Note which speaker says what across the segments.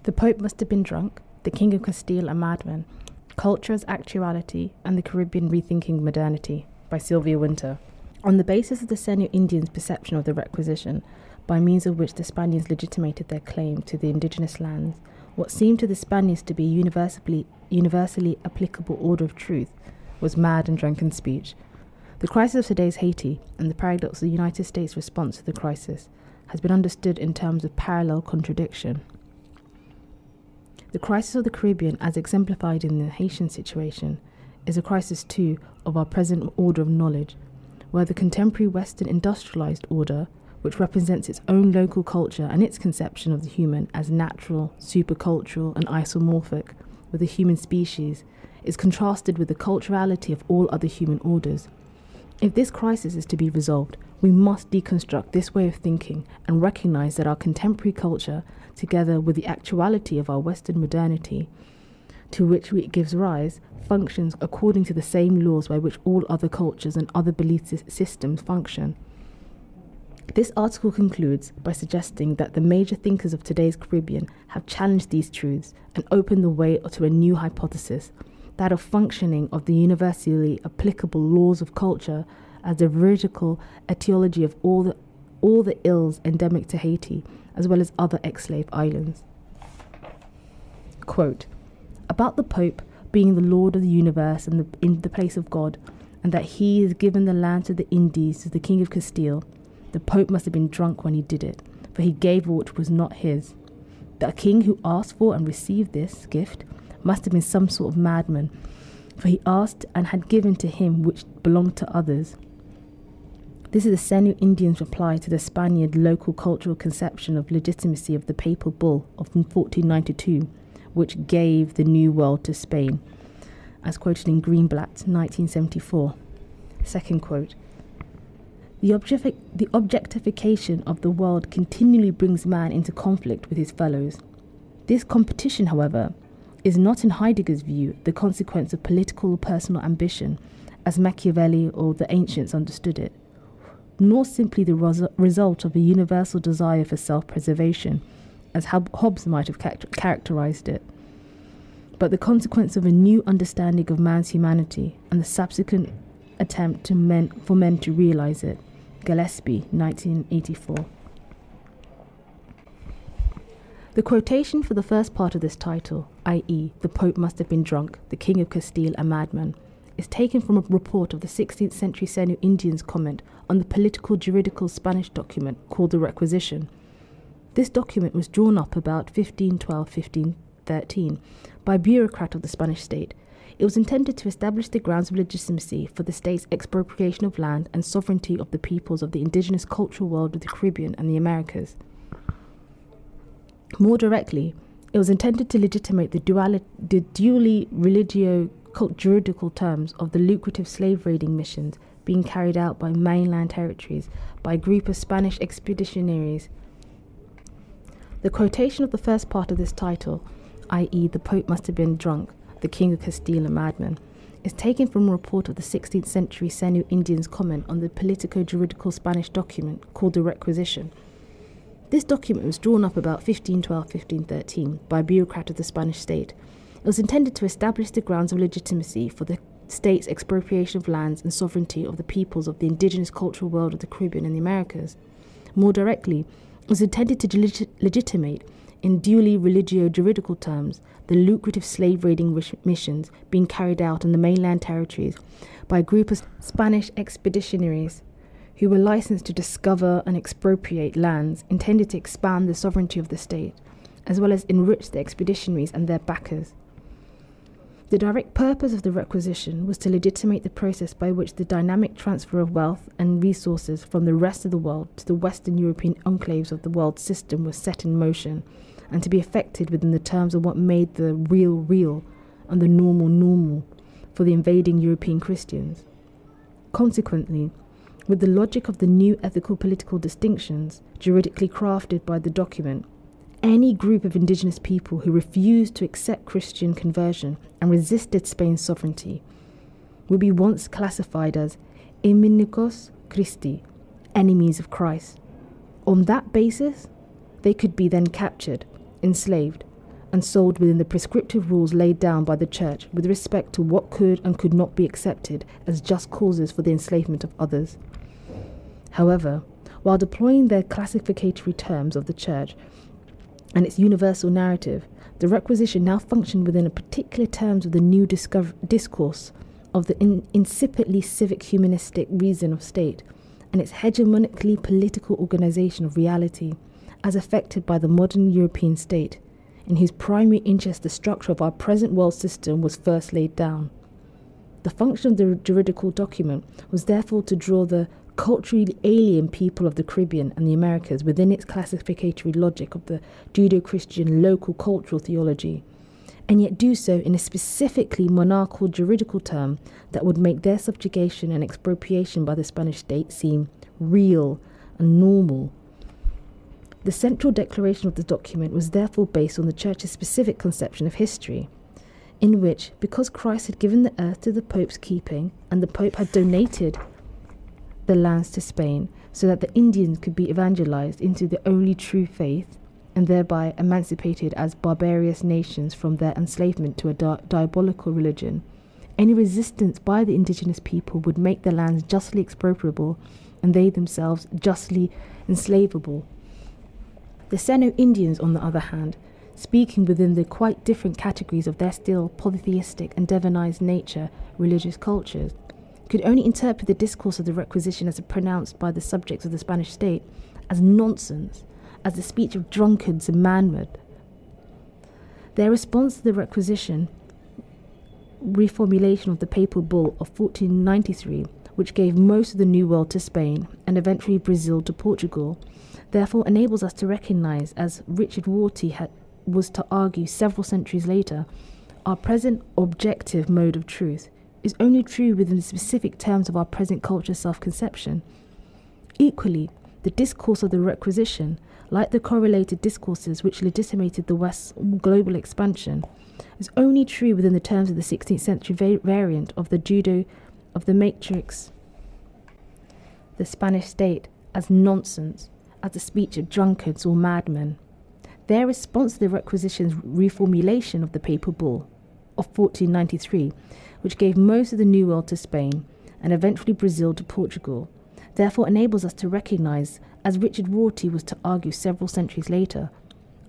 Speaker 1: The Pope Must Have Been Drunk, The King of Castille a Madman, Culture as Actuality and the Caribbean Rethinking Modernity by Sylvia Wynter. On the basis of the Senu Indians' perception of the requisition, by means of which the Spaniards legitimated their claim to the indigenous lands, what seemed to the Spaniards to be universally applicable order of truth was mad and drunken speech. The crisis of today's Haiti and the paradox of the United States' response to the crisis has been understood in terms of parallel contradiction. The crisis of the Caribbean, as exemplified in the Haitian situation, is a crisis too of our present order of knowledge, where the contemporary Western industrialized order, which represents its own local culture and its conception of the human as natural, supercultural and isomorphic with the human species, is contrasted with the culturality of all other human orders. If this crisis is to be resolved, we must deconstruct this way of thinking and recognize that our contemporary culture, together with the actuality of our Western modernity, to which it gives rise, functions according to the same laws by which all other cultures and other belief systems function. This article concludes by suggesting that the major thinkers of today's Caribbean have challenged these truths and opened the way to a new hypothesis, that of functioning of the universally applicable laws of culture as the veridical etiology of all the ills endemic to Haiti, as well as other ex-slave islands. Quote, about the Pope being the Lord of the universe and in the place of God, and that he has given the land to the Indies to the King of Castille, the Pope must have been drunk when he did it, for he gave what was not his. The king who asked for and received this gift must have been some sort of madman, for he asked and had given to him which belonged to others. This is the Senu Indians' reply to the Spaniard local cultural conception of legitimacy of the papal bull of 1492, which gave the New World to Spain, as quoted in Greenblatt, 1974. Second quote. The objectification of the world continually brings man into conflict with his fellows. This competition, however, is not in Heidegger's view the consequence of political or personal ambition, as Machiavelli or the ancients understood it, nor simply the result of a universal desire for self-preservation, as Hobbes might have characterized it, but the consequence of a new understanding of man's humanity and the subsequent attempt for men to realize it. Gillespie, 1984. The quotation for the first part of this title, i.e., the Pope must have been drunk, the King of Castille a madman, is taken from a report of the 16th century Senu Indians' comment on the political juridical Spanish document called the Requisition. This document was drawn up about 1512-1513 by a bureaucrat of the Spanish state. It was intended to establish the grounds of legitimacy for the state's expropriation of land and sovereignty of the peoples of the indigenous cultural world of the Caribbean and the Americas. More directly, it was intended to legitimate the dually religio-juridical terms of the lucrative slave raiding missions being carried out by mainland territories by a group of Spanish expeditionaries. The quotation of the first part of this title, i.e., the Pope must have been drunk, the King of Castille a madman, is taken from a report of the 16th century Senu Indians' comment on the politico-juridical Spanish document called the Requisition. This document was drawn up about 1512-1513 by a bureaucrat of the Spanish state. It was intended to establish the grounds of legitimacy for the state's expropriation of lands and sovereignty of the peoples of the indigenous cultural world of the Caribbean and the Americas. More directly, it was intended to legitimate, in duly religio-juridical terms, the lucrative slave-raiding missions being carried out in the mainland territories by a group of Spanish expeditionaries who were licensed to discover and expropriate lands intended to expand the sovereignty of the state, as well as enrich the expeditionaries and their backers. The direct purpose of the requisition was to legitimate the process by which the dynamic transfer of wealth and resources from the rest of the world to the Western European enclaves of the world system was set in motion, and to be effected within the terms of what made the real and the normal for the invading European Christians. Consequently, with the logic of the new ethical political distinctions juridically crafted by the document, any group of indigenous people who refused to accept Christian conversion and resisted Spain's sovereignty would be once classified as inimicos Christi, enemies of Christ. On that basis, they could be then captured, enslaved, and sold within the prescriptive rules laid down by the church with respect to what could and could not be accepted as just causes for the enslavement of others. However, while deploying their classificatory terms of the church and its universal narrative, the requisition now functioned within a particular terms of the new discourse of the insipidly civic humanistic reason of state and its hegemonically political organization of reality as affected by the modern European state, in whose primary interest the structure of our present world system was first laid down. The function of the juridical document was therefore to draw the culturally alien people of the Caribbean and the Americas within its classificatory logic of the Judeo-Christian local cultural theology, and yet do so in a specifically monarchical juridical term that would make their subjugation and expropriation by the Spanish state seem real and normal. The central declaration of the document was therefore based on the Church's specific conception of history, in which, because Christ had given the earth to the Pope's keeping and the Pope had donated the lands to Spain so that the Indians could be evangelized into the only true faith and thereby emancipated as barbarous nations from their enslavement to a diabolical religion, any resistance by the indigenous people would make the lands justly expropriable and they themselves justly enslavable. The Seno Indians, on the other hand, speaking within the quite different categories of their still polytheistic and divinized nature religious cultures, could only interpret the discourse of the requisition as pronounced by the subjects of the Spanish state as nonsense, as the speech of drunkards and madmen. Their response to the requisition, reformulation of the papal bull of 1493, which gave most of the New World to Spain and eventually Brazil to Portugal, therefore enables us to recognize, as Richard Rorty was to argue several centuries later, our present objective mode of truth is only true within the specific terms of our present culture self-conception. Equally, the discourse of the requisition, like the correlated discourses which legitimated the West's global expansion, is only true within the terms of the 16th century variant of the judo of the matrix, the Spanish state, as nonsense, as the speech of drunkards or madmen. Their response to the requisition's reformulation of the papal bull of 1493, which gave most of the New World to Spain and eventually Brazil to Portugal, therefore enables us to recognize, as Richard Rorty was to argue several centuries later,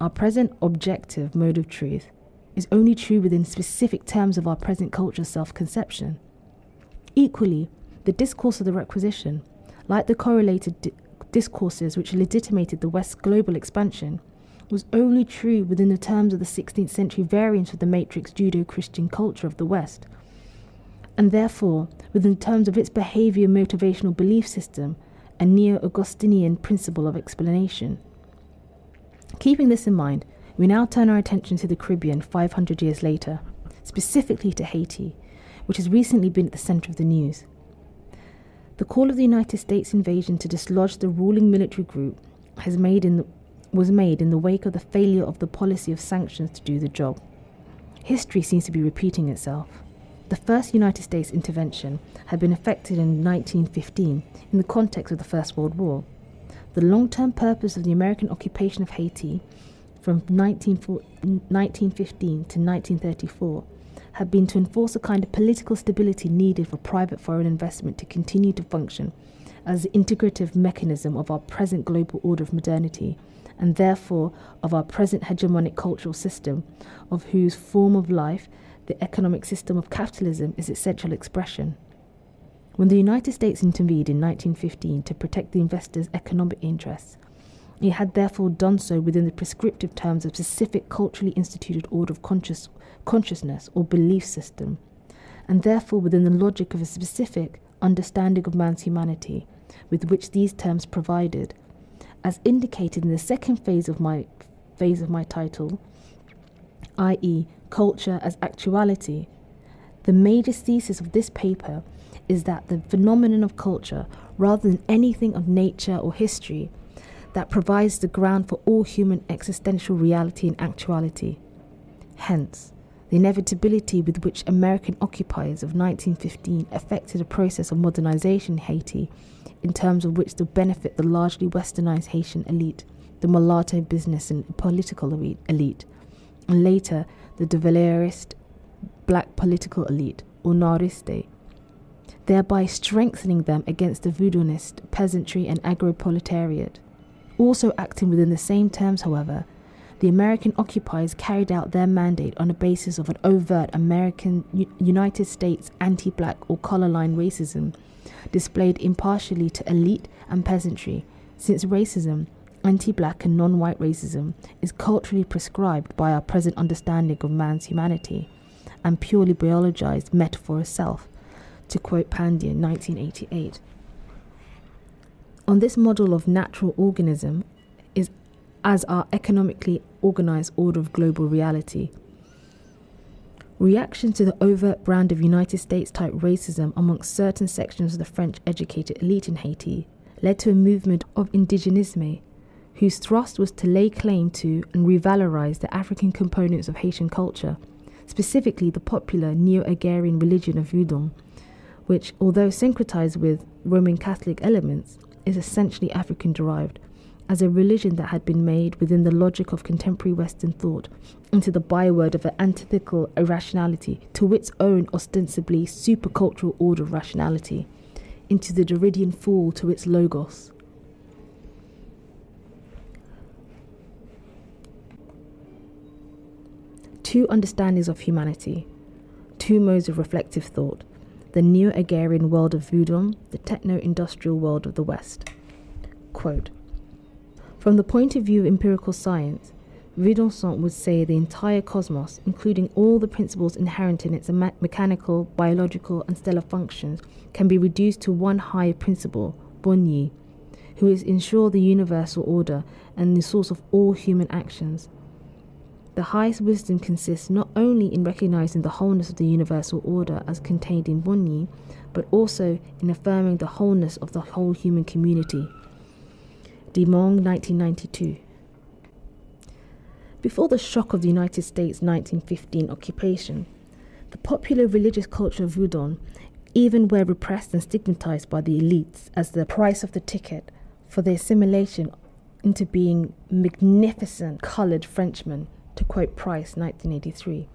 Speaker 1: our present objective mode of truth is only true within specific terms of our present culture's self-conception. Equally, the discourse of the requisition, like the correlated discourses which legitimated the West's global expansion, was only true within the terms of the 16th century variant of the matrix Judeo-Christian culture of the West, and therefore within terms of its behavior motivational belief system and neo-Augustinian principle of explanation. Keeping this in mind, we now turn our attention to the Caribbean 500 years later, specifically to Haiti, which has recently been at the center of the news. The call of the United States invasion to dislodge the ruling military group was made in the wake of the failure of the policy of sanctions to do the job. History seems to be repeating itself. The first United States intervention had been effected in 1915 in the context of the First World War. The long-term purpose of the American occupation of Haiti from 1915 to 1934 had been to enforce a kind of political stability needed for private foreign investment to continue to function as the integrative mechanism of our present global order of modernity, and therefore of our present hegemonic cultural system, of whose form of life the economic system of capitalism is its central expression. When the United States intervened in 1915 to protect the investors' economic interests, it had therefore done so within the prescriptive terms of specific culturally instituted order of consciousness or belief system, and therefore within the logic of a specific understanding of man's humanity, with which these terms provided, as indicated in the second phase of my title, i.e., culture as actuality. The major thesis of this paper is that the phenomenon of culture, rather than anything of nature or history, that provides the ground for all human existential reality and actuality. Hence, the inevitability with which American occupiers of 1915 effected a process of modernization in Haiti, in terms of which to benefit the largely westernized Haitian elite, the mulatto business and political elite, and later the de Valériste black political elite, or Nariste, thereby strengthening them against the voodooist peasantry and agroproletariat. Also acting within the same terms, however, the American occupiers carried out their mandate on the basis of an overt American United States anti-black or color line racism, displayed impartially to elite and peasantry, since racism, anti-black and non-white racism, is culturally prescribed by our present understanding of man's humanity and purely biologized metaphor of self, to quote Pandian, 1988. On this model of natural organism is as our economically organized order of global reality. Reaction to the overt brand of United States-type racism amongst certain sections of the French-educated elite in Haiti led to a movement of indigenisme, whose thrust was to lay claim to and revalorize the African components of Haitian culture, specifically the popular neo-agrarian religion of Voodoo, which, although syncretized with Roman Catholic elements, is essentially African-derived, as a religion that had been made within the logic of contemporary Western thought into the byword of an antithetical irrationality to its own ostensibly supercultural order of rationality, into the Derridian fool to its logos. Two understandings of humanity, two modes of reflective thought, the neo-agrarian world of Voodoo, the techno-industrial world of the West. Quote, from the point of view of empirical science, Vidonçant would say the entire cosmos, including all the principles inherent in its mechanical, biological, and stellar functions, can be reduced to one higher principle, Bonyi, who is ensure the universal order and the source of all human actions. The highest wisdom consists not only in recognizing the wholeness of the universal order as contained in Bonyi, but also in affirming the wholeness of the whole human community. Dimong, 1992. Before the shock of the United States' 1915 occupation, the popular religious culture of Voodoo, even were repressed and stigmatized by the elites as the price of the ticket for the assimilation into being magnificent coloured Frenchmen, to quote Price, 1983,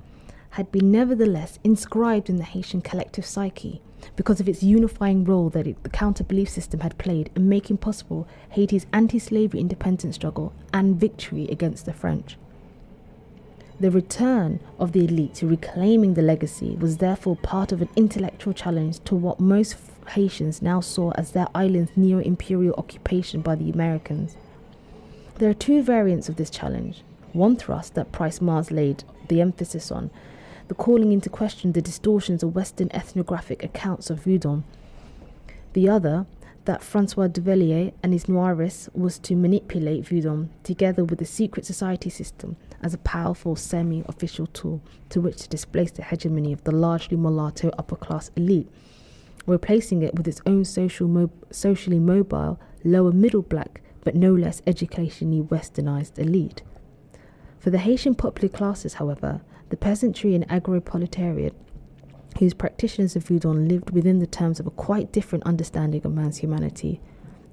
Speaker 1: had been nevertheless inscribed in the Haitian collective psyche because of its unifying role that the counter-belief system had played in making possible Haiti's anti-slavery independence struggle and victory against the French. The return of the elite to reclaiming the legacy was therefore part of an intellectual challenge to what most Haitians now saw as their island's neo-imperial occupation by the Americans. There are two variants of this challenge. One thrust that Price Mars laid the emphasis on, the calling into question the distortions of Western ethnographic accounts of Voodoo. The other, that Francois Duvalier and his Noiristes was to manipulate Voodoo together with the secret society system as a powerful semi-official tool to which to displace the hegemony of the largely mulatto upper-class elite, replacing it with its own socially mobile, lower-middle black, but no less educationally westernized elite. For the Haitian popular classes, however, the peasantry and agroproletariat, whose practitioners of Voodoo lived within the terms of a quite different understanding of man's humanity,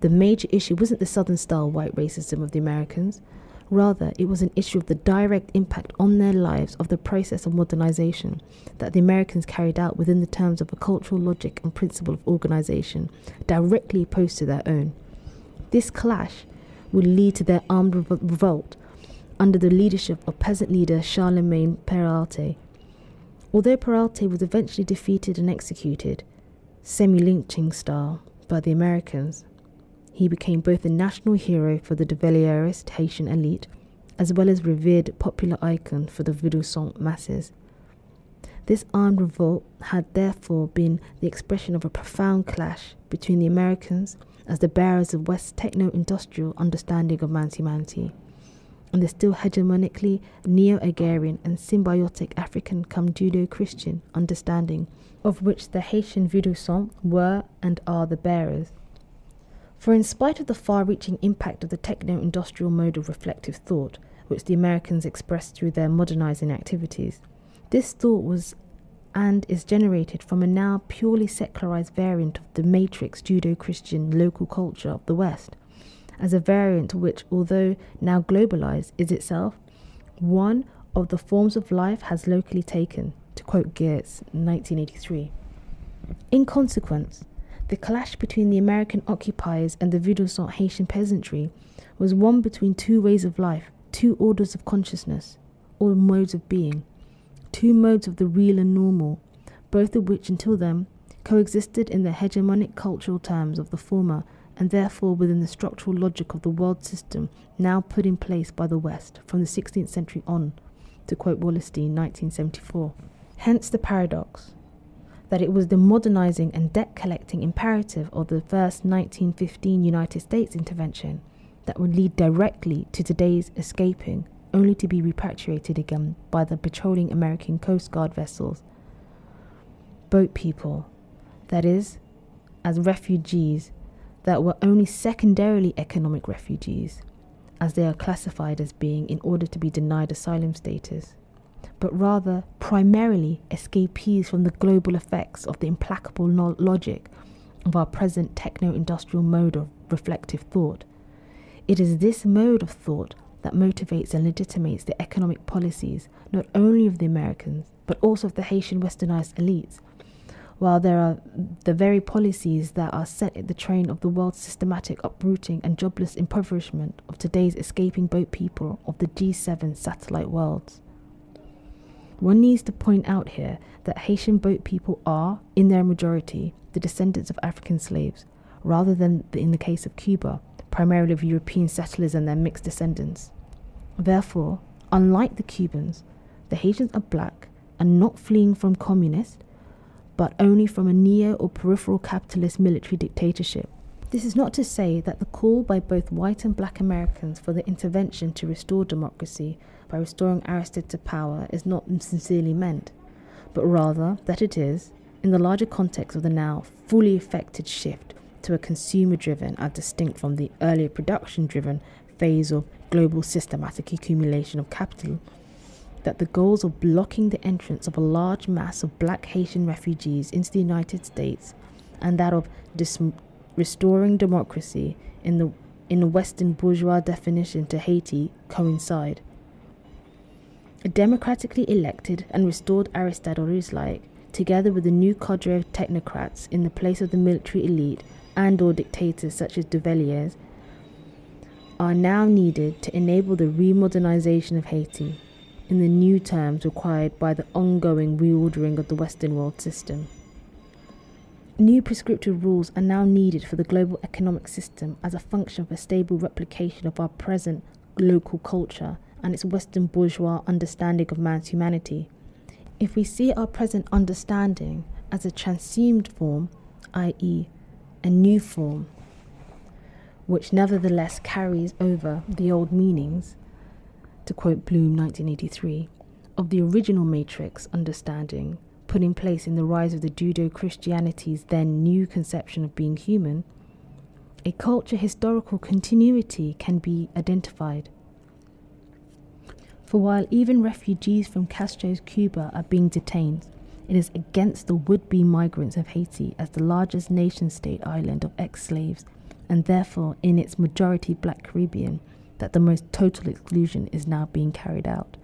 Speaker 1: the major issue wasn't the Southern-style white racism of the Americans. Rather, it was an issue of the direct impact on their lives of the process of modernization that the Americans carried out within the terms of a cultural logic and principle of organization directly opposed to their own. This clash would lead to their armed revolt under the leadership of peasant leader Charlemagne Peralta. Although Peralta was eventually defeated and executed, semi-lynching style, by the Americans, he became both a national hero for the de Valériste Haitian elite, as well as revered popular icon for the Vidonçant masses. This armed revolt had therefore been the expression of a profound clash between the Americans as the bearers of West's techno-industrial understanding of man's humanity, and the still hegemonically neo-agrarian and symbiotic African come Judeo-Christian understanding of which the Haitian Vidonçants were and are the bearers. For in spite of the far-reaching impact of the techno-industrial mode of reflective thought, which the Americans expressed through their modernizing activities, this thought was and is generated from a now purely secularized variant of the matrix Judeo-Christian local culture of the West, as a variant which, although now globalized, is itself one of the forms of life has locally taken, to quote Geertz, 1983. In consequence, the clash between the American occupiers and the Vidusant Haitian peasantry was one between two ways of life, two orders of consciousness, or modes of being, two modes of the real and normal, both of which until then coexisted in the hegemonic cultural terms of the former and therefore within the structural logic of the world system now put in place by the West from the 16th century on, to quote Wallerstein, 1974. Hence the paradox that it was the modernizing and debt-collecting imperative of the first 1915 United States intervention that would lead directly to today's escaping, only to be repatriated again by the patrolling American Coast Guard vessels. Boat people, that is, as refugees that were only secondarily economic refugees, as they are classified as being in order to be denied asylum status, but rather primarily escapees from the global effects of the implacable logic of our present techno-industrial mode of reflective thought. It is this mode of thought that motivates and legitimates the economic policies not only of the Americans, but also of the Haitian westernized elites, while there are the very policies that are set in the train of the world's systematic uprooting and jobless impoverishment of today's escaping boat people of the G7 satellite worlds. One needs to point out here that Haitian boat people are, in their majority, the descendants of African slaves, rather than in the case of Cuba, primarily of European settlers and their mixed descendants. Therefore, unlike the Cubans, the Haitians are black and not fleeing from communist, but only from a neo or peripheral capitalist military dictatorship. This is not to say that the call by both white and black Americans for the intervention to restore democracy by restoring Aristide to power is not sincerely meant, but rather that it is, in the larger context of the now fully effected shift to a consumer-driven as distinct from the earlier production-driven phase of global systematic accumulation of capital, that the goals of blocking the entrance of a large mass of black Haitian refugees into the United States and that of restoring democracy in the Western bourgeois definition to Haiti coincide. A democratically elected and restored Aristide or his-like, together with a new cadre of technocrats in the place of the military elite and or dictators such as Duvaliers, are now needed to enable the remodernization of Haiti in the new terms required by the ongoing reordering of the Western world system. New prescriptive rules are now needed for the global economic system as a function of a stable replication of our present local culture and its Western bourgeois understanding of man's humanity. If we see our present understanding as a transsumed form, i.e., a new form, which nevertheless carries over the old meanings, to quote Bloom 1983, of the original matrix understanding put in place in the rise of the Judeo-Christianity's then new conception of being human, a culture historical continuity can be identified. For while even refugees from Castro's Cuba are being detained, it is against the would-be migrants of Haiti as the largest nation-state island of ex-slaves, and therefore in its majority black Caribbean, that the most total exclusion is now being carried out.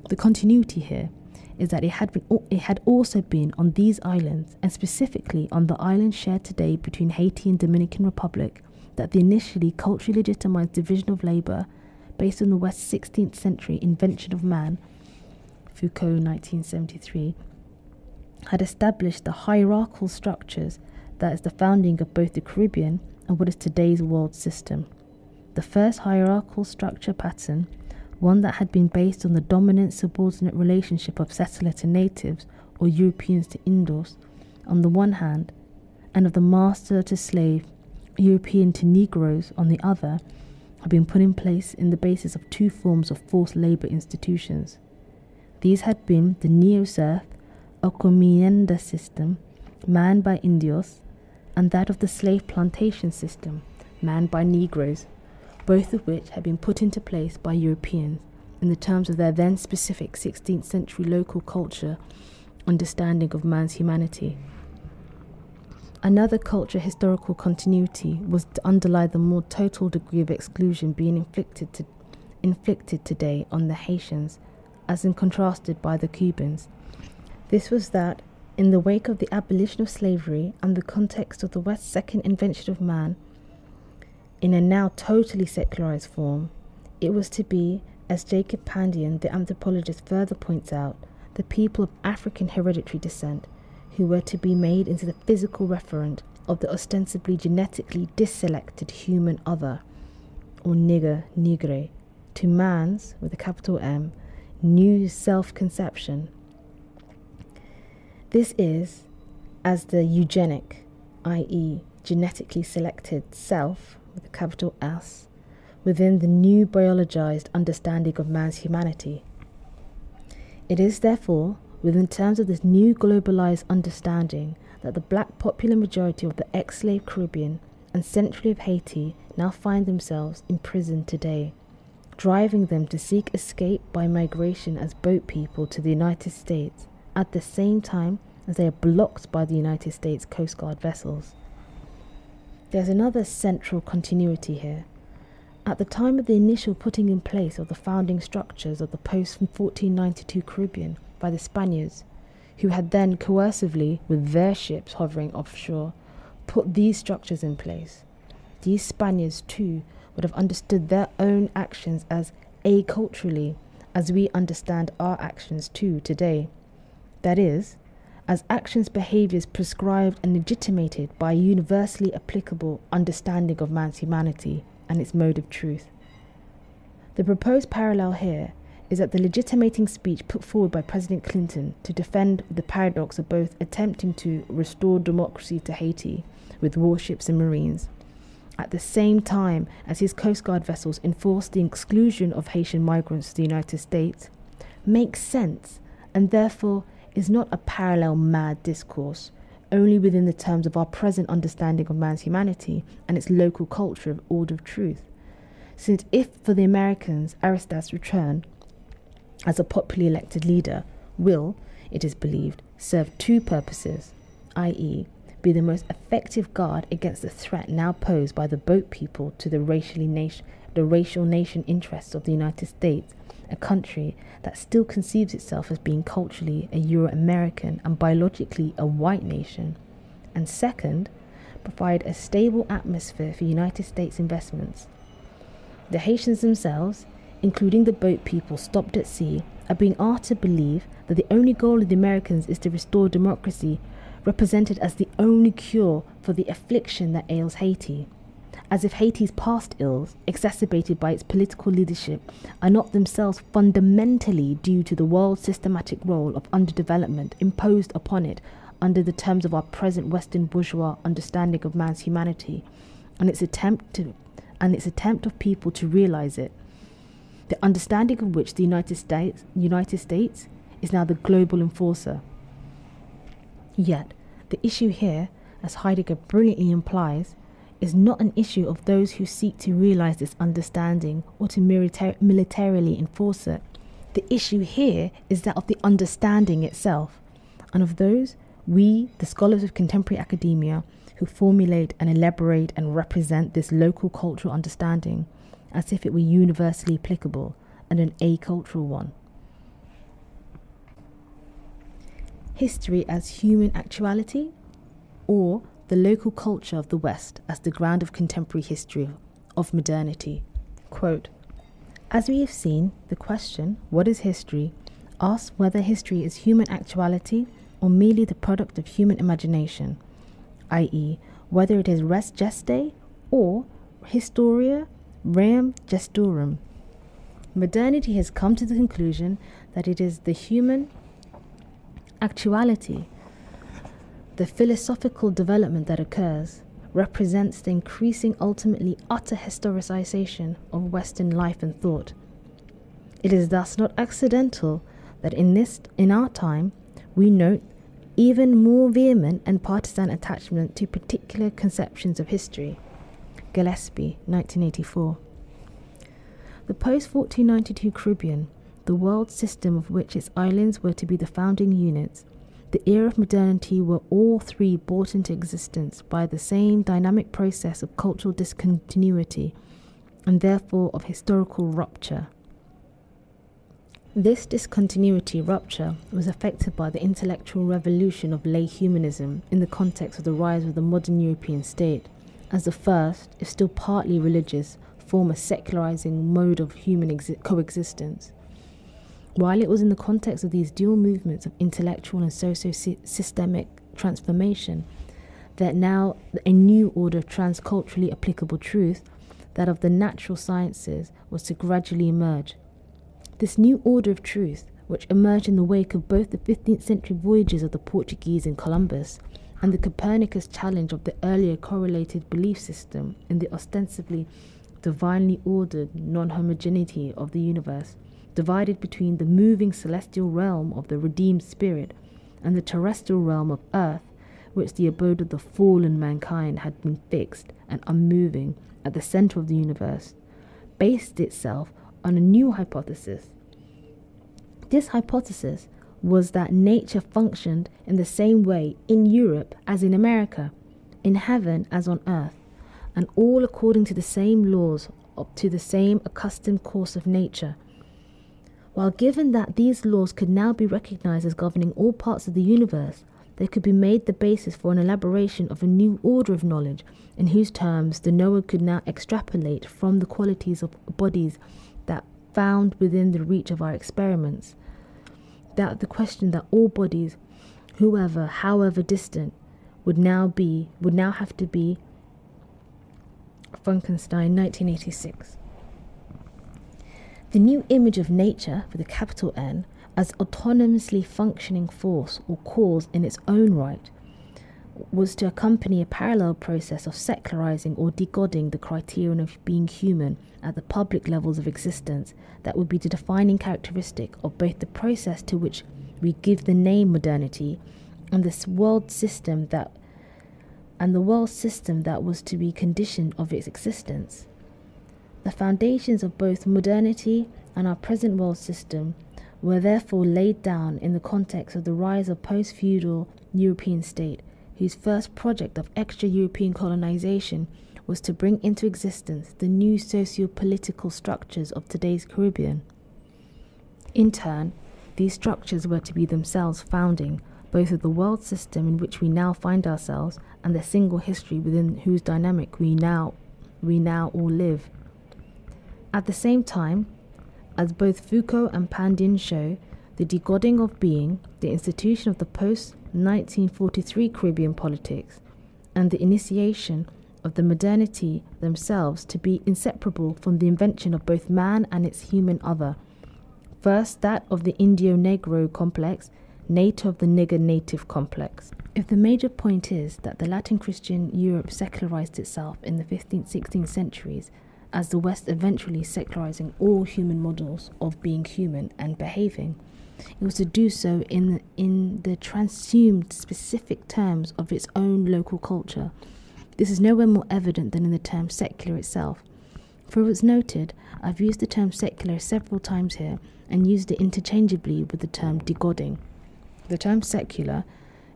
Speaker 1: The continuity here is that it had also been on these islands, and specifically on the island shared today between Haiti and Dominican Republic, that the initially culturally legitimized division of labor, based on the West's 16th century invention of man, Foucault 1973, had established the hierarchical structures that is the founding of both the Caribbean and what is today's world system. The first hierarchical structure pattern, one that had been based on the dominant subordinate relationship of settler to natives or Europeans to Indos on the one hand, and of the master to slave, European to Negroes on the other, had been put in place in the basis of two forms of forced labour institutions. These had been the neo-serf, encomienda system, manned by Indios, and that of the slave plantation system, manned by Negroes, both of which had been put into place by Europeans in the terms of their then specific 16th century local culture understanding of man's humanity. Another culture historical continuity was to underlie the more total degree of exclusion being inflicted today on the Haitians as in contrasted by the Cubans. This was that, in the wake of the abolition of slavery and the context of the West's second invention of man, in a now totally secularized form, it was to be, as Jacob Pandian, the anthropologist, further points out, the people of African hereditary descent who were to be made into the physical referent of the ostensibly genetically disselected human other, or nigger, nigre, to man's, with a capital M, new self-conception. This is, as the eugenic, i.e. genetically selected self, with a capital S, within the new biologized understanding of man's humanity. It is therefore within terms of this new globalized understanding that the black popular majority of the ex-slave Caribbean and centrally of Haiti now find themselves imprisoned today, driving them to seek escape by migration as boat people to the United States, at the same time as they are blocked by the United States Coast Guard vessels. There's another central continuity here. At the time of the initial putting in place of the founding structures of the post-1492 Caribbean by the Spaniards, who had then coercively, with their ships hovering offshore, put these structures in place, these Spaniards too would have understood their own actions as aculturally as we understand our actions too today. That is, as actions, behaviours prescribed and legitimated by a universally applicable understanding of man's humanity and its mode of truth. The proposed parallel here is that the legitimating speech put forward by President Clinton to defend the paradox of both attempting to restore democracy to Haiti with warships and marines, at the same time as his Coast Guard vessels enforced the exclusion of Haitian migrants to the United States, makes sense and therefore is not a parallel mad discourse, only within the terms of our present understanding of man's humanity and its local culture of order of truth. Since if for the Americans Aristide's return as a popularly elected leader will, it is believed, serve two purposes, i.e. be the most effective guard against the threat now posed by the boat people to the racial nation interests of the United States, a country that still conceives itself as being culturally a Euro-American and biologically a white nation, and second, provide a stable atmosphere for United States investments. The Haitians themselves, including the boat people stopped at sea, are being asked to believe that the only goal of the Americans is to restore democracy, represented as the only cure for the affliction that ails Haiti, as if Haiti's past ills, exacerbated by its political leadership, are not themselves fundamentally due to the world's systematic role of underdevelopment imposed upon it under the terms of our present Western bourgeois understanding of man's humanity, and its attempt of people to realize it, the understanding of which the United States is now the global enforcer. Yet, the issue here, as Heidegger brilliantly implies, is not an issue of those who seek to realize this understanding or to militarily enforce it. The issue here is that of the understanding itself, and of those, we, the scholars of contemporary academia, who formulate and elaborate and represent this local cultural understanding as if it were universally applicable and an acultural one. History as human actuality, or the local culture of the West as the ground of contemporary history of modernity. Quote, as we have seen, the question, what is history, asks whether history is human actuality or merely the product of human imagination, i.e., whether it is res gestae or historia reum gestorum. Modernity has come to the conclusion that it is the human actuality, the philosophical development that occurs, represents the increasing, ultimately utter historicization of Western life and thought. It is thus not accidental that in our time we note even more vehement and partisan attachment to particular conceptions of history. Gillespie, 1984. The post-1492 Caribbean, the world system of which its islands were to be the founding units, the era of modernity, were all three brought into existence by the same dynamic process of cultural discontinuity and therefore of historical rupture. This discontinuity rupture was affected by the intellectual revolution of lay humanism in the context of the rise of the modern European state, as the first, if still partly religious, form a secularizing mode of human coexistence. While it was in the context of these dual movements of intellectual and socio-systemic transformation that now a new order of transculturally applicable truth, that of the natural sciences, was to gradually emerge. This new order of truth, which emerged in the wake of both the 15th century voyages of the Portuguese and Columbus and the Copernicus challenge of the earlier correlated belief system in the ostensibly divinely ordered non-homogeneity of the universe, divided between the moving celestial realm of the redeemed spirit and the terrestrial realm of earth, which the abode of the fallen mankind had been fixed and unmoving at the center of the universe, based itself on a new hypothesis. This hypothesis was that nature functioned in the same way in Europe as in America, in heaven as on earth, and all according to the same laws, up to the same accustomed course of nature. While given that these laws could now be recognized as governing all parts of the universe, they could be made the basis for an elaboration of a new order of knowledge in whose terms the knower could now extrapolate from the qualities of bodies that found within the reach of our experiments, that the question that all bodies, whoever, however distant, would now have to be Frankenstein, 1986. The new image of nature, with a capital N, as autonomously functioning force or cause in its own right, was to accompany a parallel process of secularizing or degodding the criterion of being human at the public levels of existence that would be the defining characteristic of both the process to which we give the name modernity and the world system that was to be conditioned of its existence. The foundations of both modernity and our present world system were therefore laid down in the context of the rise of post-feudal European state, whose first project of extra-European colonization was to bring into existence the new socio-political structures of today's Caribbean. In turn, these structures were to be themselves founding both of the world system in which we now find ourselves and the single history within whose dynamic we now all live. At the same time, as both Foucault and Pandin show, the degodding of being, the institution of the post-1943 Caribbean politics, and the initiation of the modernity themselves to be inseparable from the invention of both man and its human other. First, that of the Indio-Negro complex, later of the nigger-native complex. If the major point is that the Latin Christian Europe secularized itself in the 15th, 16th centuries, as the West eventually secularizing all human models of being human and behaving, it was to do so in the transsumed specific terms of its own local culture. This is nowhere more evident than in the term secular itself. For as noted, I've used the term secular several times here and used it interchangeably with the term degodding. The term secular,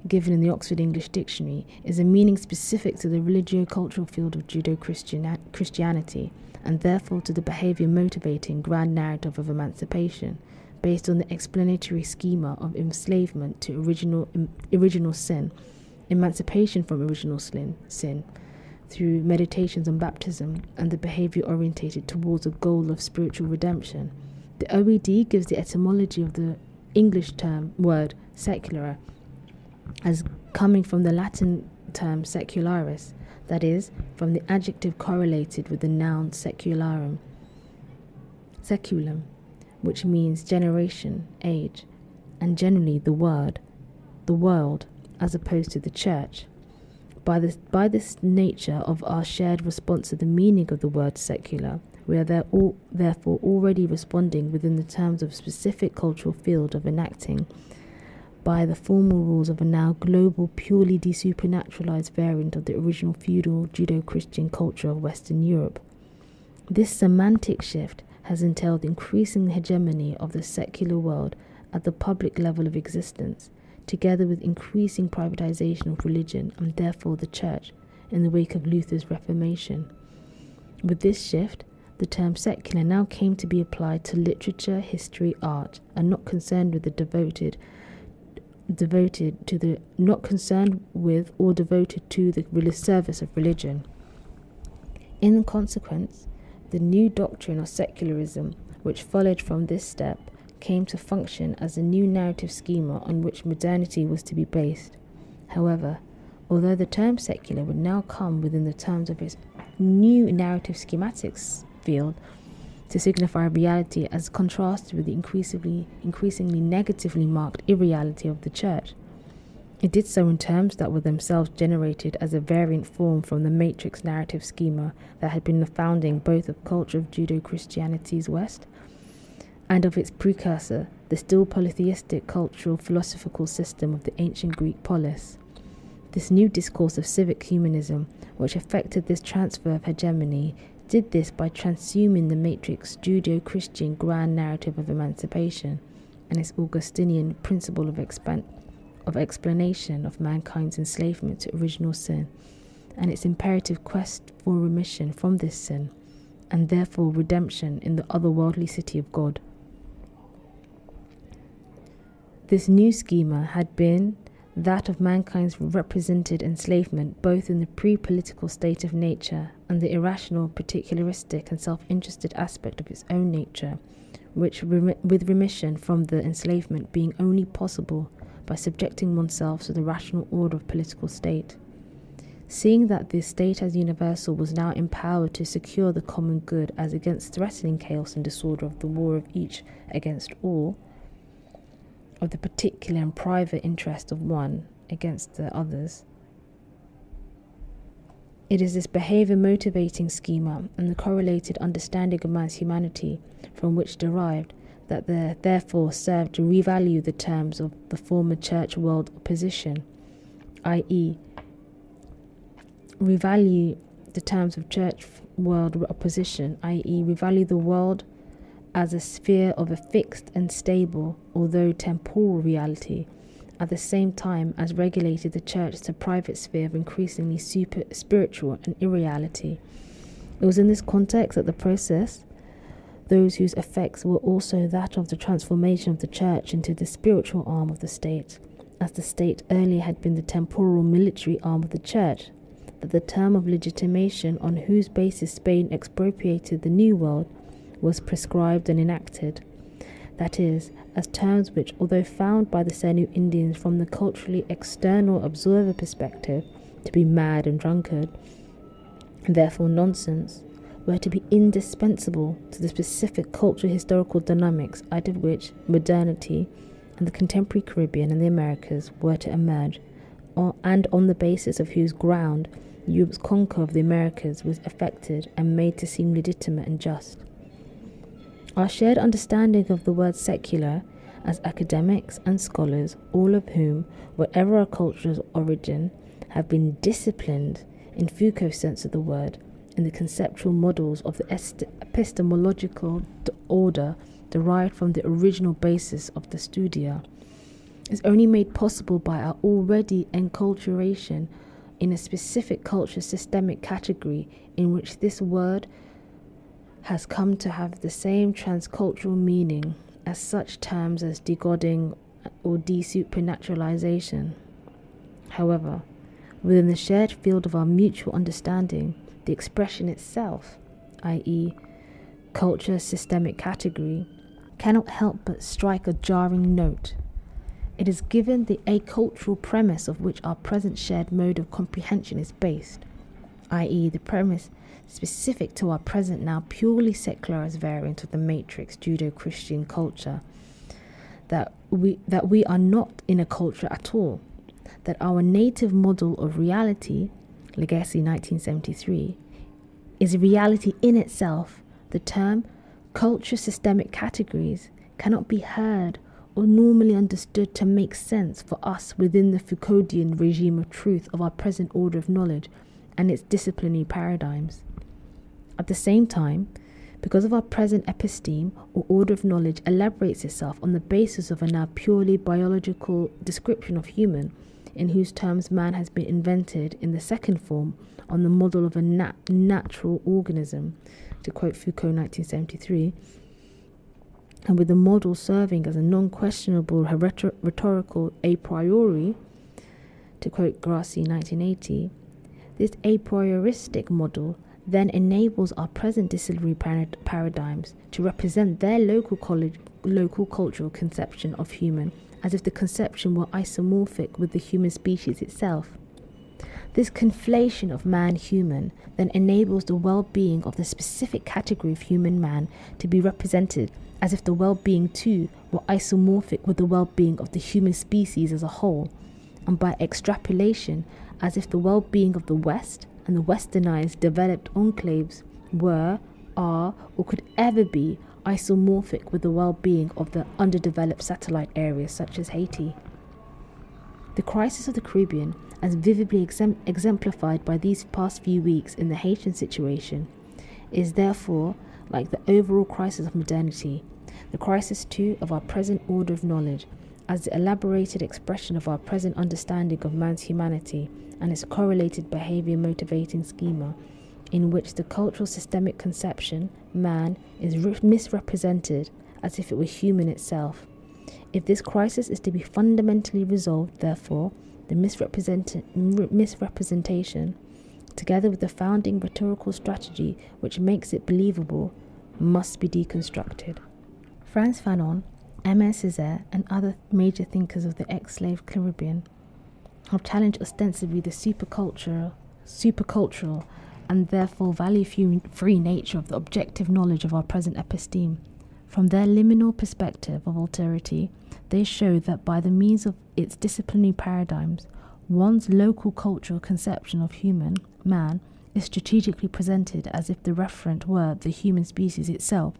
Speaker 1: given in the Oxford English Dictionary, is a meaning specific to the religio-cultural field of Judeo-Christianity, and therefore to the behaviour-motivating grand narrative of emancipation, based on the explanatory schema of enslavement to original sin, emancipation from original sin, through meditations on baptism, and the behaviour orientated towards a goal of spiritual redemption. The OED gives the etymology of the English word secular as coming from the Latin term secularis, that is, from the adjective correlated with the noun seculum, which means generation, age, and generally the world, as opposed to the church. By this nature of our shared response to the meaning of the word secular, we are therefore already responding within the terms of a specific cultural field of enacting by the formal rules of a now global, purely desupernaturalized variant of the original feudal Judeo-Christian culture of Western Europe. This semantic shift has entailed increasing hegemony of the secular world at the public level of existence, together with increasing privatization of religion and therefore the church in the wake of Luther's Reformation. With this shift, the term secular now came to be applied to literature, history, art, and not concerned with or devoted to the service of religion. In consequence, the new doctrine of secularism, which followed from this step, came to function as a new narrative schema on which modernity was to be based. However, although the term secular would now come within the terms of its new narrative schematics field to signify reality as contrasted with the increasingly negatively marked irreality of the church, it did so in terms that were themselves generated as a variant form from the matrix narrative schema that had been the founding both of culture of Judeo-Christianity's West and of its precursor, the still polytheistic cultural philosophical system of the ancient Greek polis. This new discourse of civic humanism, which affected this transfer of hegemony, did this by transuming the matrix Judeo-Christian grand narrative of emancipation and its Augustinian principle of explanation of mankind's enslavement to original sin, and its imperative quest for remission from this sin, and therefore redemption in the otherworldly city of God. This new schema had been that of mankind's represented enslavement both in the pre-political state of nature and the irrational, particularistic and self-interested aspect of its own nature, which with remission from the enslavement being only possible by subjecting oneself to the rational order of political state. Seeing that the state as universal was now empowered to secure the common good as against threatening chaos and disorder of the war of each against all, of the particular and private interest of one against the others. It is this behavior motivating schema and the correlated understanding of man's humanity from which derived that therefore served to revalue the terms of the former church-world opposition, i.e. revalue the terms of church-world opposition, i.e. revalue the world as a sphere of a fixed and stable, although temporal reality, at the same time as regulated the church as a private sphere of increasingly super spiritual and irreality. It was in this context that the process, those whose effects were also that of the transformation of the church into the spiritual arm of the state, as the state earlier had been the temporal military arm of the church, that the term of legitimation on whose basis Spain expropriated the New World was prescribed and enacted. That is, as terms which, although found by the Senu Indians from the culturally external observer perspective to be mad and drunkard, and therefore nonsense, were to be indispensable to the specific cultural historical dynamics out of which modernity and the contemporary Caribbean and the Americas were to emerge, and on the basis of whose ground Europe's conquer of the Americas was effected and made to seem legitimate and just. Our shared understanding of the word secular as academics and scholars, all of whom, whatever our culture's origin, have been disciplined, in Foucault's sense of the word, in the conceptual models of the epistemological order derived from the original basis of the studia, is only made possible by our already enculturation in a specific culture systemic category in which this word has come to have the same transcultural meaning as such terms as degodding or desupernaturalization. However, within the shared field of our mutual understanding, the expression itself, i.e. culture systemic category, cannot help but strike a jarring note. It is given the acultural premise of which our present shared mode of comprehension is based, i.e. the premise specific to our present now purely secularized variant of the matrix Judeo-Christian culture, that we are not in a culture at all, that our native model of reality, Legacy 1973, is a reality in itself. The term culture systemic categories cannot be heard or normally understood to make sense for us within the Foucauldian regime of truth of our present order of knowledge and its disciplinary paradigms. At the same time, Because of our present episteme, or order of knowledge, elaborates itself on the basis of a now purely biological description of human, in whose terms man has been invented in the second form on the model of a natural organism, to quote Foucault 1973, and with the model serving as a non-questionable rhetorical a priori, to quote Grassi 1980, this a prioristic model then enables our present distillery paradigms to represent their local cultural conception of human, as if the conception were isomorphic with the human species itself. This conflation of man-human then enables the well-being of the specific category of human man to be represented as if the well-being too were isomorphic with the well-being of the human species as a whole, and by extrapolation as if the well-being of the West and the westernized developed enclaves were, are, or could ever be isomorphic with the well-being of the underdeveloped satellite areas such as Haiti. The crisis of the Caribbean, as vividly exemplified by these past few weeks in the Haitian situation, is therefore, like the overall crisis of modernity, the crisis too of our present order of knowledge, as the elaborated expression of our present understanding of man's humanity and its correlated behavior motivating schema, in which the cultural systemic conception, man, is misrepresented as if it were human itself. If this crisis is to be fundamentally resolved, therefore, the misrepresentation, together with the founding rhetorical strategy which makes it believable, must be deconstructed. Frantz Fanon, Aimé Césaire, and other major thinkers of the ex-slave Caribbean have challenged ostensibly the supercultural, and therefore value-free nature of the objective knowledge of our present episteme. From their liminal perspective of alterity, they show that by the means of its disciplinary paradigms, one's local cultural conception of human, man, is strategically presented as if the referent were the human species itself,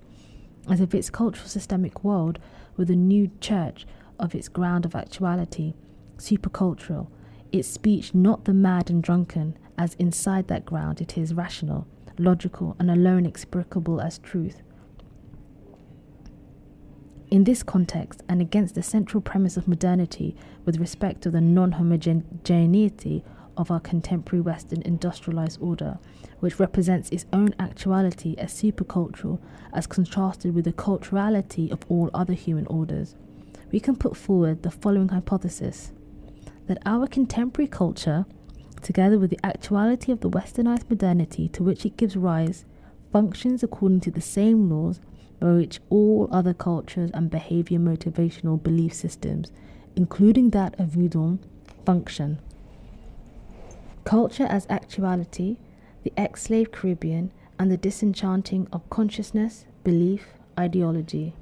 Speaker 1: as if its cultural systemic world were the new church of its ground of actuality, supercultural, its speech not the mad and drunken, as inside that ground it is rational, logical, and alone explicable as truth. In this context, and against the central premise of modernity with respect to the non-homogeneity of our contemporary Western industrialized order, which represents its own actuality as supercultural as contrasted with the culturality of all other human orders, we can put forward the following hypothesis: that our contemporary culture, together with the actuality of the westernized modernity to which it gives rise, functions according to the same laws by which all other cultures and behavior motivational belief systems, including that of Voodoo, function. Culture as actuality, the ex-slave Caribbean, and the disenchanting of consciousness, belief, ideology.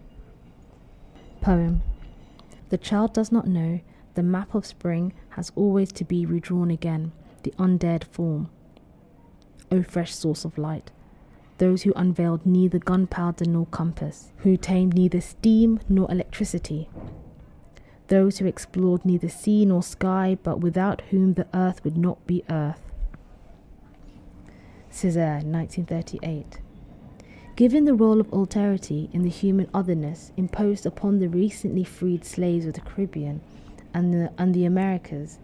Speaker 1: Poem. The child does not know, the map of spring has always to be redrawn again, the undared form. O fresh source of light, those who unveiled neither gunpowder nor compass, who tamed neither steam nor electricity, those who explored neither sea nor sky, but without whom the earth would not be earth. Césaire, 1938. Given the role of alterity in the human otherness imposed upon the recently freed slaves of the Caribbean and the Americas,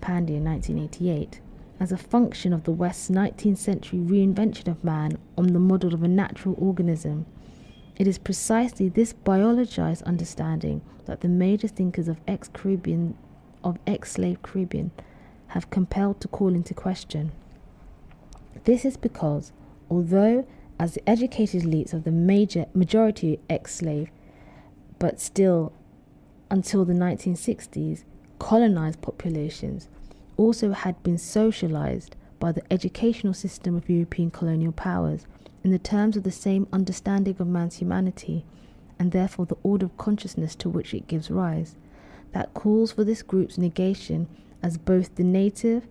Speaker 1: Pandy, 1988, as a function of the West's 19th century reinvention of man on the model of a natural organism, it is precisely this biologized understanding that the major thinkers of ex-slave Caribbean have compelled to call into question. This is because, although as the educated elites of the majority ex-slave, but still until the 1960s, colonized populations also had been socialized by the educational system of European colonial powers in the terms of the same understanding of man's humanity, and therefore the order of consciousness to which it gives rise, that calls for this group's negation as both the native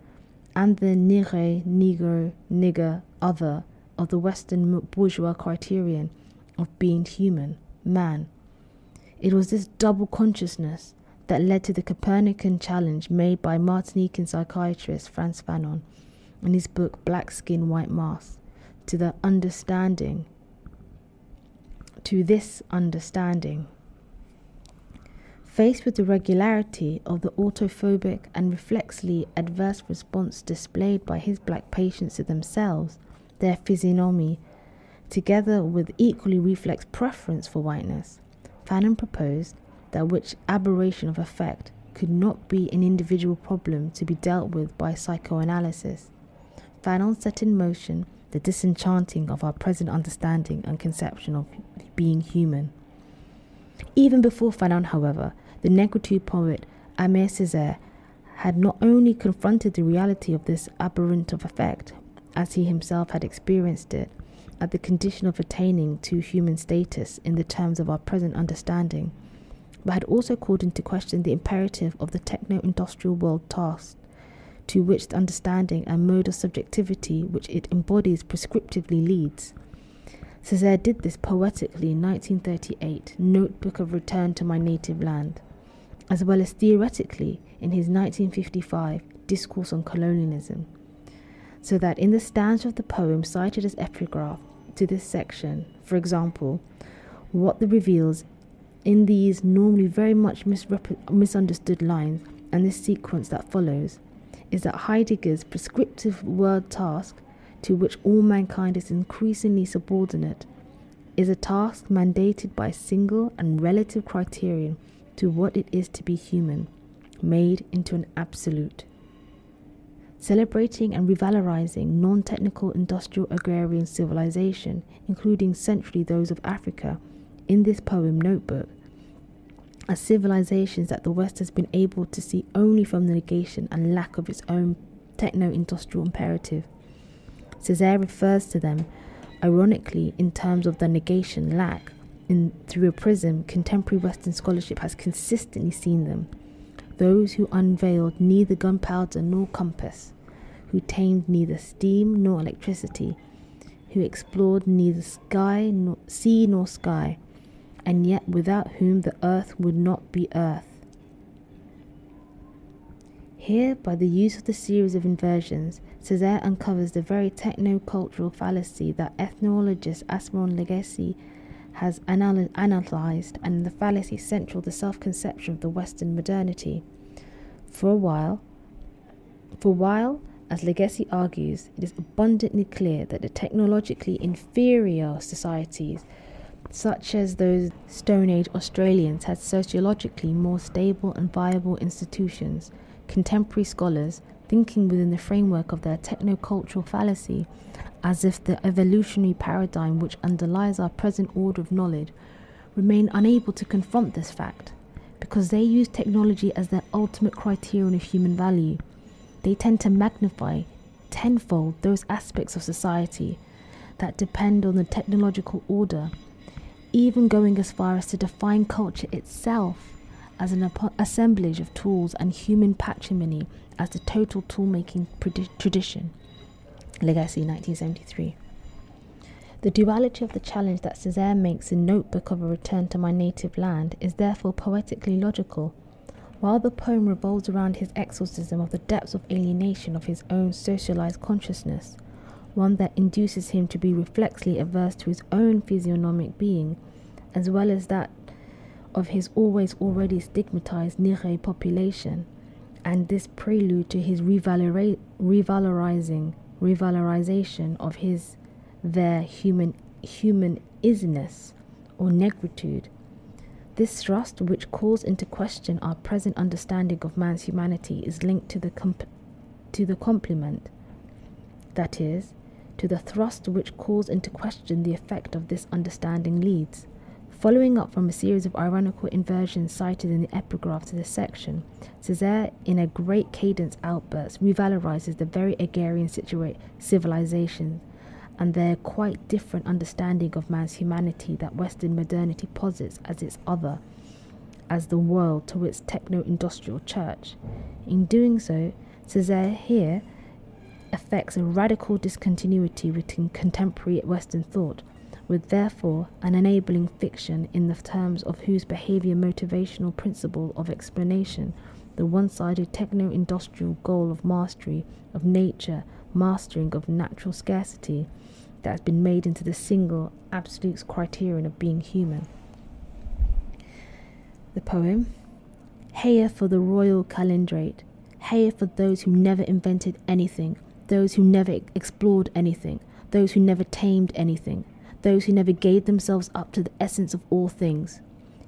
Speaker 1: and the nigger, negro, nigger, other of the Western bourgeois criterion of being human, man. It was this double consciousness that led to the Copernican challenge made by Martinican psychiatrist Frantz Fanon in his book Black Skin, White Mask, to the understanding to this understanding. Faced with the regularity of the autophobic and reflexly adverse response displayed by his black patients to themselves, their physiognomy, together with equally reflex preference for whiteness, Fanon proposed that which aberration of affect could not be an individual problem to be dealt with by psychoanalysis. Fanon set in motion the disenchanting of our present understanding and conception of being human. Even before Fanon, however, the negritude poet Aimé Césaire had not only confronted the reality of this aberrant of effect, as he himself had experienced it, at the condition of attaining to human status in the terms of our present understanding, but had also called into question the imperative of the techno-industrial world tasked, to which the understanding and mode of subjectivity which it embodies prescriptively leads. Césaire did this poetically in 1938 Notebook of Return to My Native Land, as well as theoretically in his 1955 Discourse on Colonialism, so that in the stanza of the poem cited as epigraph to this section, for example, what the reveals in these normally very much misunderstood lines and this sequence that follows is that Heidegger's prescriptive word task, to which all mankind is increasingly subordinate, is a task mandated by a single and relative criterion to what it is to be human, made into an absolute. Celebrating and revalorizing non-technical industrial agrarian civilization, including centrally those of Africa, in this poem Notebook, as civilizations that the West has been able to see only from the negation and lack of its own techno-industrial imperative. Césaire refers to them, ironically, in terms of the negation lack, through a prism contemporary Western scholarship has consistently seen them. Those who unveiled neither gunpowder nor compass, who tamed neither steam nor electricity, who explored neither sea nor sky, and yet without whom the earth would not be earth. Here, by the use of the series of inversions, Césaire uncovers the very techno-cultural fallacy that ethnologist Asmon Legacy has analysed, and the fallacy central to self-conception of the Western modernity. For while, as Legacy argues, it is abundantly clear that the technologically inferior societies, such as those Stone Age Australians, had sociologically more stable and viable institutions. Contemporary scholars, thinking within the framework of their techno-cultural fallacy, as if the evolutionary paradigm which underlies our present order of knowledge, remain unable to confront this fact, because they use technology as their ultimate criterion of human value. They tend to magnify tenfold those aspects of society that depend on the technological order, even going as far as to define culture itself as an assemblage of tools and human patrimony as the total tool-making tradition. Legacy, 1973. The duality of the challenge that Césaire makes in Notebook of a Return to My Native Land is therefore poetically logical. While the poem revolves around his exorcism of the depths of alienation of his own socialized consciousness, one that induces him to be reflexly averse to his own physiognomic being, as well as that of his already stigmatized Nire population, and this prelude to his revalorization of their human isness or negritude. This thrust, which calls into question our present understanding of man's humanity, is linked to the complement, that is, to the thrust which calls into question the effect of this understanding leads. Following up from a series of ironical inversions cited in the epigraph to this section, Césaire, in a great cadence outburst, revalorizes the very agrarian civilization and their quite different understanding of man's humanity that Western modernity posits as its other, as the world to its techno-industrial church. In doing so, Césaire here affects a radical discontinuity within contemporary Western thought, with therefore an enabling fiction in the terms of whose behavior motivational principle of explanation, the one-sided techno-industrial goal of mastery of nature, mastering of natural scarcity, that has been made into the single absolute criterion of being human. The poem: Heya for the royal calendrate, heya for those who never invented anything, those who never explored anything, those who never tamed anything, those who never gave themselves up to the essence of all things,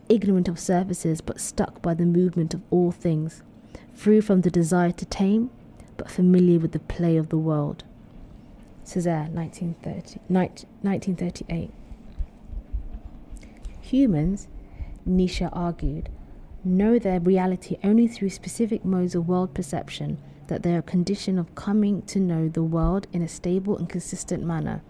Speaker 1: ignorant of surfaces but stuck by the movement of all things, free from the desire to tame but familiar with the play of the world. Césaire, 1938. Humans, Nietzsche argued, know their reality only through specific modes of world perception, that they are a condition of coming to know the world in a stable and consistent manner.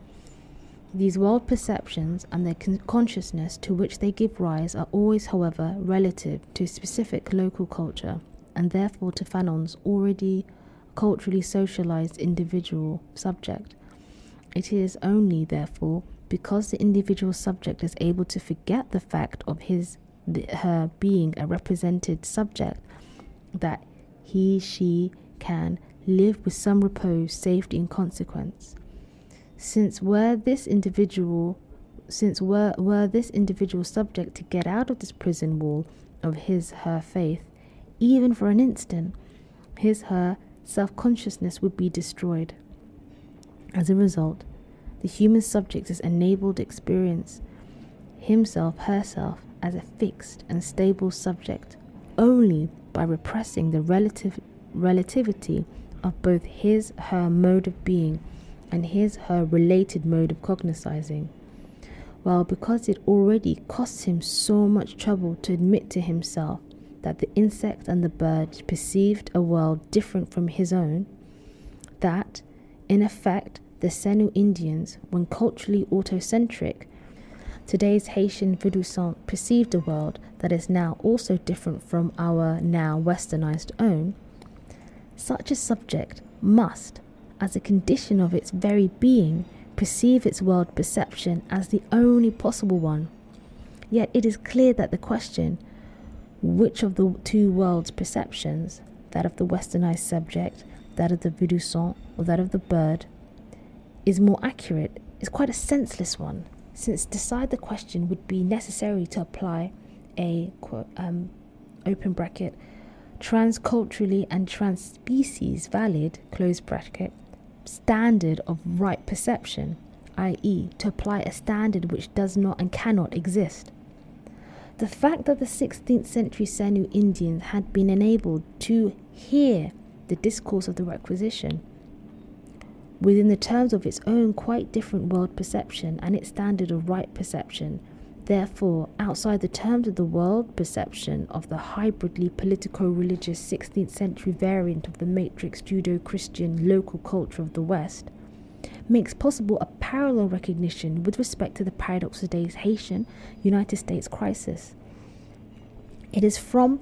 Speaker 1: These world perceptions and their consciousness to which they give rise are always, however, relative to a specific local culture, and therefore to Fanon's already culturally socialized individual subject. It is only, therefore, because the individual subject is able to forget the fact of her being a represented subject that she can live with some repose, safety, and consequence. Since were this individual subject to get out of this prison wall of her faith, even for an instant, her self-consciousness would be destroyed. As a result, the human subject is enabled to experience herself as a fixed and stable subject only by repressing the relativity of both her mode of being and her related mode of cognizing. Well, because it already costs him so much trouble to admit to himself that the insect and the bird perceived a world different from his own, that, in effect, the Senu Indians, when culturally autocentric, today's Haitian Vidusant perceived a world that is now also different from our now westernized own, such a subject must, as a condition of its very being, perceive its world perception as the only possible one. Yet it is clear that the question, which of the two worlds' perceptions, that of the westernized subject, that of the Vidusant, or that of the bird, is more accurate, is quite a senseless one, since to decide the question would be necessary to apply a, quote, open bracket, transculturally and transspecies valid, close bracket, standard of right perception, i.e., to apply a standard which does not and cannot exist. The fact that the 16th century Senu Indians had been enabled to hear the discourse of the Requisition within the terms of its own quite different world perception and its standard of right perception, therefore outside the terms of the world perception of the hybridly politico-religious 16th century variant of the matrix Judo-Christian local culture of the West, makes possible a parallel recognition with respect to the paradox of today's Haitian United States crisis. It is from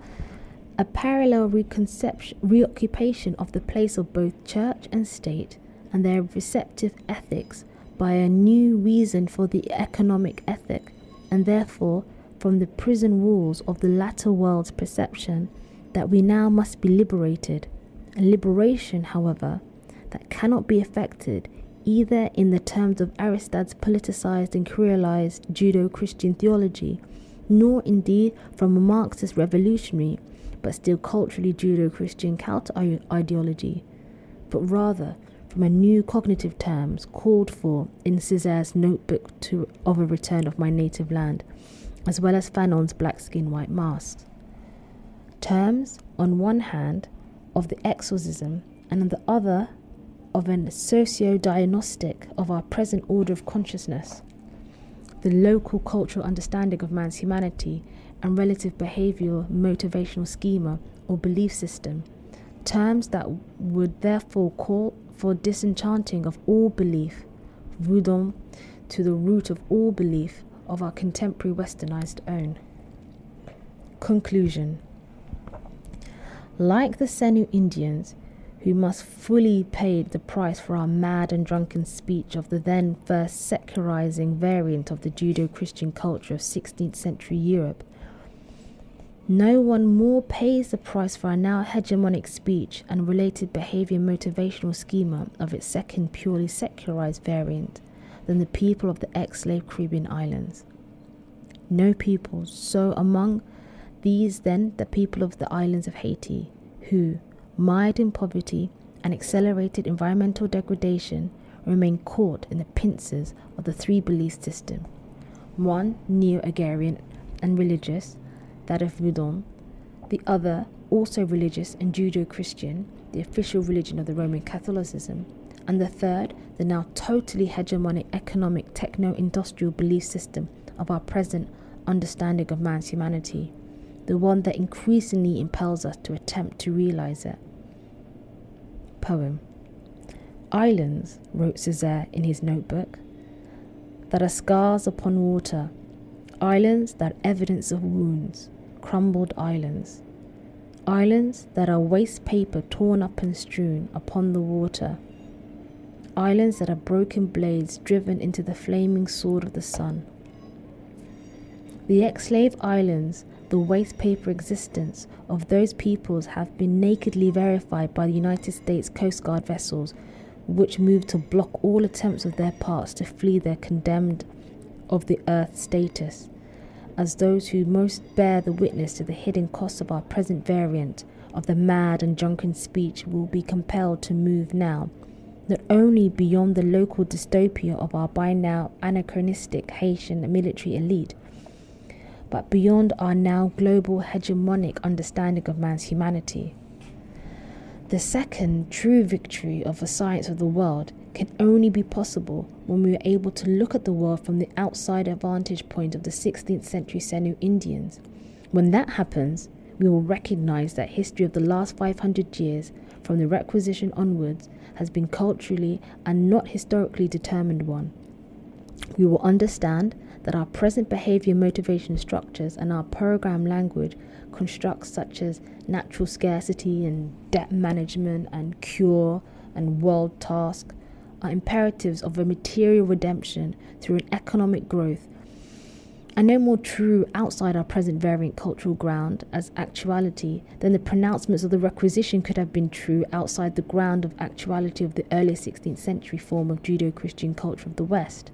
Speaker 1: a parallel reoccupation of the place of both church and state and their receptive ethics by a new reason for the economic ethic, and therefore from the prison walls of the latter world's perception, that we now must be liberated. A liberation, however, that cannot be effected either in the terms of Aristotle's politicized and creolized Judo-Christian theology, nor indeed from a Marxist revolutionary, but still culturally Judo-Christian counter-ideology, but rather from a new cognitive terms called for in Césaire's notebook of a return of my native land, as well as Fanon's black skin, white masks. Terms, on one hand, of the exorcism, and on the other, of an socio-diagnostic of our present order of consciousness, the local cultural understanding of man's humanity and relative behavioral motivational schema or belief system, terms that would therefore call for disenchanting of all belief, voodoo to the root of all belief of our contemporary westernized own. Conclusion. Like the Senu Indians, who must fully pay the price for our mad and drunken speech of the then first secularizing variant of the Judo-Christian culture of 16th century Europe, no one more pays the price for our now hegemonic speech and related behavior motivational schema of its second purely secularized variant, than the people of the ex-slave Caribbean islands. No people, so among these then the people of the islands of Haiti, who, mired in poverty and accelerated environmental degradation, remain caught in the pincers of the three belief system. One, neo-agrarian and religious, that of Voudon; the other, also religious and Judeo-Christian, the official religion of the Roman Catholicism; and the third, the now totally hegemonic economic techno-industrial belief system of our present understanding of man's humanity, the one that increasingly impels us to attempt to realize it. Poem. Islands, wrote Césaire in his notebook, that are scars upon water, islands that are evidence of wounds, crumbled islands, islands that are waste paper torn up and strewn upon the water, islands that are broken blades driven into the flaming sword of the sun. The ex-slave islands, the waste paper existence of those peoples, have been nakedly verified by the United States Coast Guard vessels, which moved to block all attempts of their parts to flee their condemned of the earth status, as those who most bear the witness to the hidden costs of our present variant of the mad and drunken speech will be compelled to move now, not only beyond the local dystopia of our by now anachronistic Haitian military elite, but beyond our now global hegemonic understanding of man's humanity. The second true victory of the science of the world can only be possible when we are able to look at the world from the outsider vantage point of the 16th century Senu Indians. When that happens, we will recognize that history of the last 500 years, from the Requisition onwards, has been culturally and not historically determined one. We will understand that our present behavior motivation structures and our program language constructs such as natural scarcity and debt management and cure and world task are imperatives of a material redemption through an economic growth, and no more true outside our present variant cultural ground as actuality than the pronouncements of the Requisition could have been true outside the ground of actuality of the early 16th century form of Judeo-Christian culture of the West.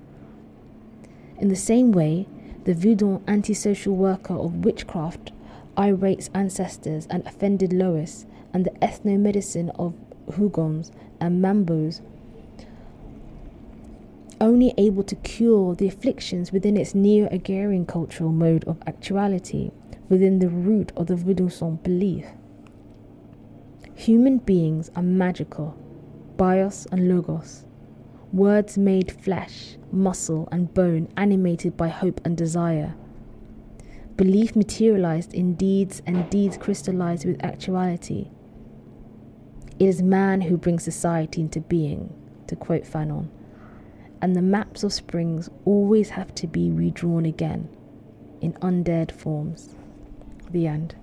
Speaker 1: In the same way, the Voudon antisocial worker of witchcraft, irate's ancestors and offended Lois, and the ethno-medicine of Hugons and Mambos, only able to cure the afflictions within its neo-agrarian cultural mode of actuality, within the root of the Voudon belief. Human beings are magical, bios and logos, words made flesh, muscle and bone, animated by hope and desire. Belief materialized in deeds and deeds crystallized with actuality. It is man who brings society into being, to quote Fanon, and the maps of springs always have to be redrawn again in undared forms. The end.